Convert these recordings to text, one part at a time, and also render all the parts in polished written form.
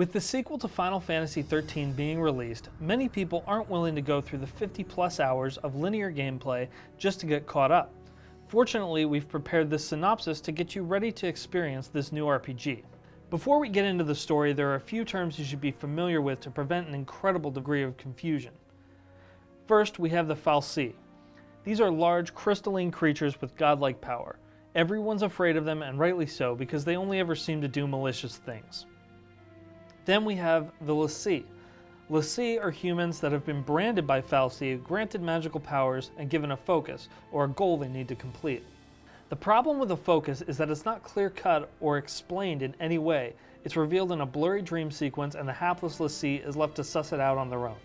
With the sequel to Final Fantasy XIII being released, many people aren't willing to go through the 50+ hours of linear gameplay just to get caught up. Fortunately, we've prepared this synopsis to get you ready to experience this new RPG. Before we get into the story, there are a few terms you should be familiar with to prevent an incredible degree of confusion. First, we have the fal'Cie. These are large, crystalline creatures with godlike power. Everyone's afraid of them, and rightly so, because they only ever seem to do malicious things. Then we have the l'Cie. l'Cie are humans that have been branded by fal'Cie, granted magical powers, and given a focus, or a goal they need to complete. The problem with a focus is that it's not clear-cut or explained in any way. It's revealed in a blurry dream sequence, and the hapless l'Cie is left to suss it out on their own.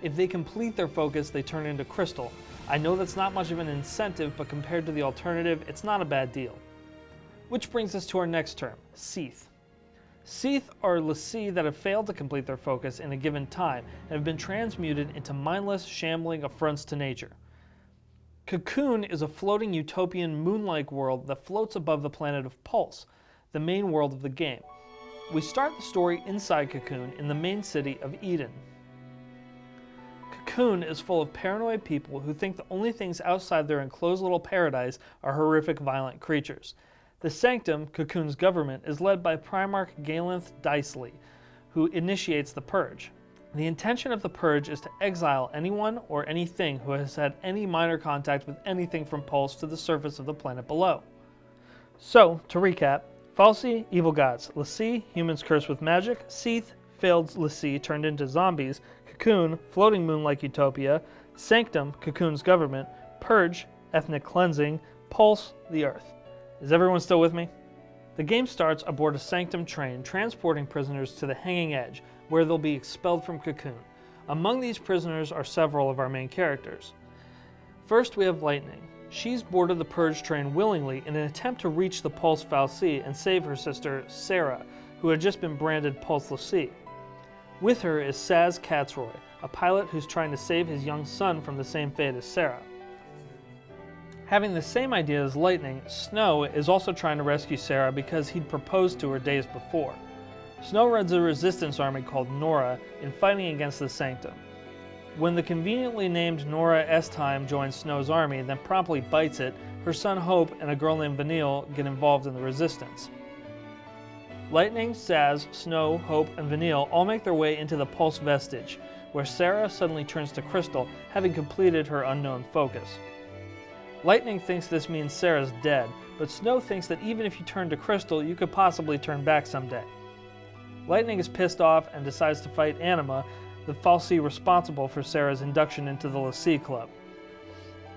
If they complete their focus, they turn into crystal. I know that's not much of an incentive, but compared to the alternative, it's not a bad deal. Which brings us to our next term, Seath. Seath are l'Cie that have failed to complete their focus in a given time and have been transmuted into mindless, shambling affronts to nature. Cocoon is a floating utopian moon-like world that floats above the planet of Pulse, the main world of the game. We start the story inside Cocoon in the main city of Eden. Cocoon is full of paranoid people who think the only things outside their enclosed little paradise are horrific, violent creatures. The Sanctum, Cocoon's government, is led by Primarch Galenth Dicely, who initiates the Purge. The intention of the Purge is to exile anyone or anything who has had any minor contact with anything from Pulse to the surface of the planet below. So, to recap, fal'Cie, evil gods; l'Cie, humans cursed with magic; Seath, failed l'Cie turned into zombies; Cocoon, floating moon-like utopia; Sanctum, Cocoon's government; Purge, ethnic cleansing; Pulse, the Earth. Is everyone still with me? The game starts aboard a Sanctum train transporting prisoners to the Hanging Edge, where they'll be expelled from Cocoon. Among these prisoners are several of our main characters. First, we have Lightning. She's boarded the Purge train willingly in an attempt to reach the Pulse fal'Cie and save her sister, Serah, who had just been branded Pulse l'Cie. With her is Sazh Katzroy, a pilot who's trying to save his young son from the same fate as Serah. Having the same idea as Lightning, Snow is also trying to rescue Serah because he'd proposed to her days before. Snow runs a resistance army called Nora in fighting against the Sanctum. When the conveniently named Nora Estheim joins Snow's army, then promptly bites it, her son Hope and a girl named Vanille get involved in the resistance. Lightning, Sazh, Snow, Hope, and Vanille all make their way into the Pulse Vestige, where Serah suddenly turns to crystal, having completed her unknown focus. Lightning thinks this means Serah's dead, but Snow thinks that even if you turn to crystal, you could possibly turn back someday. Lightning is pissed off and decides to fight Anima, the fal'Cie responsible for Serah's induction into the l'Cie Club.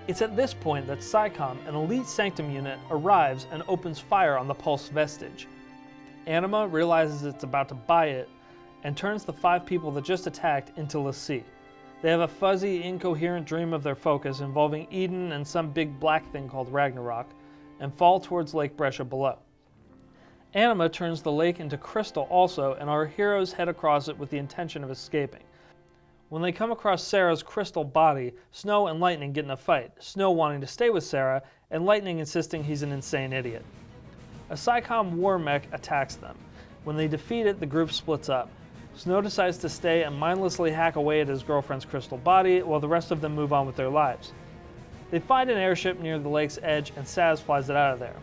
It's at this point that PSICOM, an elite Sanctum unit, arrives and opens fire on the Pulse Vestige. Anima realizes it's about to buy it and turns the 5 people that just attacked into l'Cie. They have a fuzzy, incoherent dream of their focus involving Eden and some big black thing called Ragnarok, and fall towards Lake Brescia below. Anima turns the lake into crystal also, and our heroes head across it with the intention of escaping. When they come across Serah's crystal body, Snow and Lightning get in a fight, Snow wanting to stay with Serah, and Lightning insisting he's an insane idiot. A PSICOM war mech attacks them. When they defeat it, the group splits up. Snow decides to stay and mindlessly hack away at his girlfriend's crystal body, while the rest of them move on with their lives. They find an airship near the lake's edge, and Sazh flies it out of there.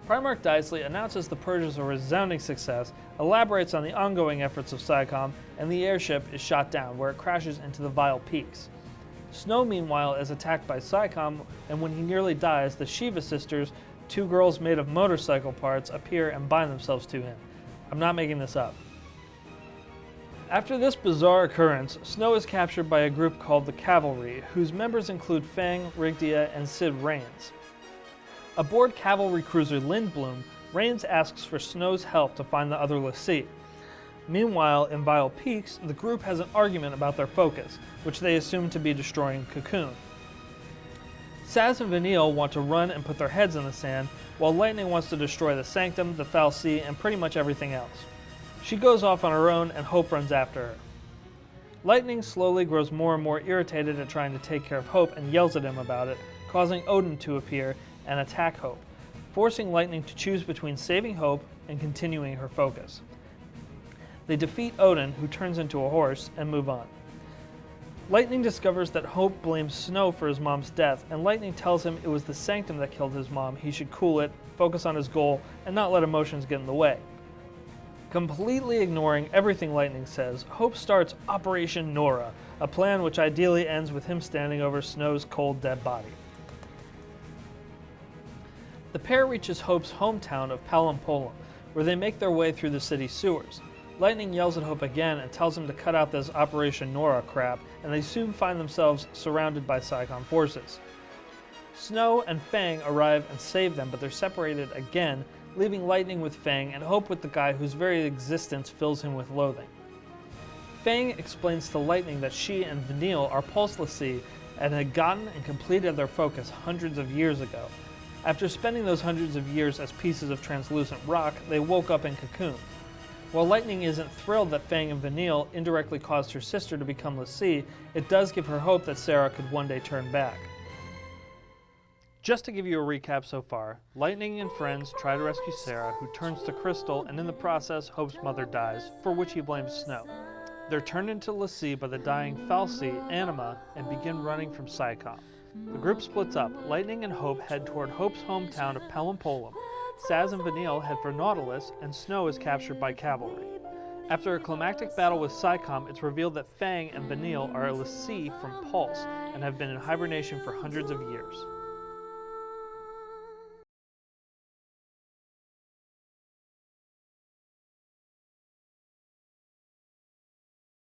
Primarch Dicely announces the Purge is a resounding success, elaborates on the ongoing efforts of PSICOM, and the airship is shot down, where it crashes into the Vile Peaks. Snow, meanwhile, is attacked by PSICOM, and when he nearly dies, the Shiva sisters, 2 girls made of motorcycle parts, appear and bind themselves to him. I'm not making this up. After this bizarre occurrence, Snow is captured by a group called the Cavalry, whose members include Fang, Rigdia, and Cid Raines. Aboard cavalry cruiser Lindblum, Raines asks for Snow's help to find the other l'Cie. Meanwhile, in Vile Peaks, the group has an argument about their focus, which they assume to be destroying Cocoon. Sazh and Vanille want to run and put their heads in the sand, while Lightning wants to destroy the Sanctum, the fal'Cie, and pretty much everything else. She goes off on her own, and Hope runs after her. Lightning slowly grows more and more irritated at trying to take care of Hope and yells at him about it, causing Odin to appear and attack Hope, forcing Lightning to choose between saving Hope and continuing her focus. They defeat Odin, who turns into a horse, and move on. Lightning discovers that Hope blames Snow for his mom's death, and Lightning tells him it was the Sanctum that killed his mom. He should cool it, focus on his goal, and not let emotions get in the way. Completely ignoring everything Lightning says, Hope starts Operation Nora, a plan which ideally ends with him standing over Snow's cold, dead body. The pair reaches Hope's hometown of Palampolam, where they make their way through the city sewers. Lightning yells at Hope again and tells him to cut out this Operation Nora crap, and they soon find themselves surrounded by Psychon forces. Snow and Fang arrive and save them, but they're separated again, leaving Lightning with Fang and Hope with the guy whose very existence fills him with loathing. Fang explains to Lightning that she and Vanille are Pulse l'Cie and had gotten and completed their focus hundreds of years ago. After spending those hundreds of years as pieces of translucent rock, they woke up in Cocoon. While Lightning isn't thrilled that Fang and Vanille indirectly caused her sister to become l'Cie, it does give her hope that Sarah could one day turn back. Just to give you a recap so far, Lightning and friends try to rescue Sarah, who turns to crystal, and in the process, Hope's mother dies, for which he blames Snow. They're turned into l'Cie by the dying fal'Cie, Anima, and begin running from Psychon. The group splits up. Lightning and Hope head toward Hope's hometown of Palampolam. Saz and Vanille head for Nautilus, and Snow is captured by cavalry. After a climactic battle with Psychom, it's revealed that Fang and Vanille are l'Cie from Pulse and have been in hibernation for hundreds of years.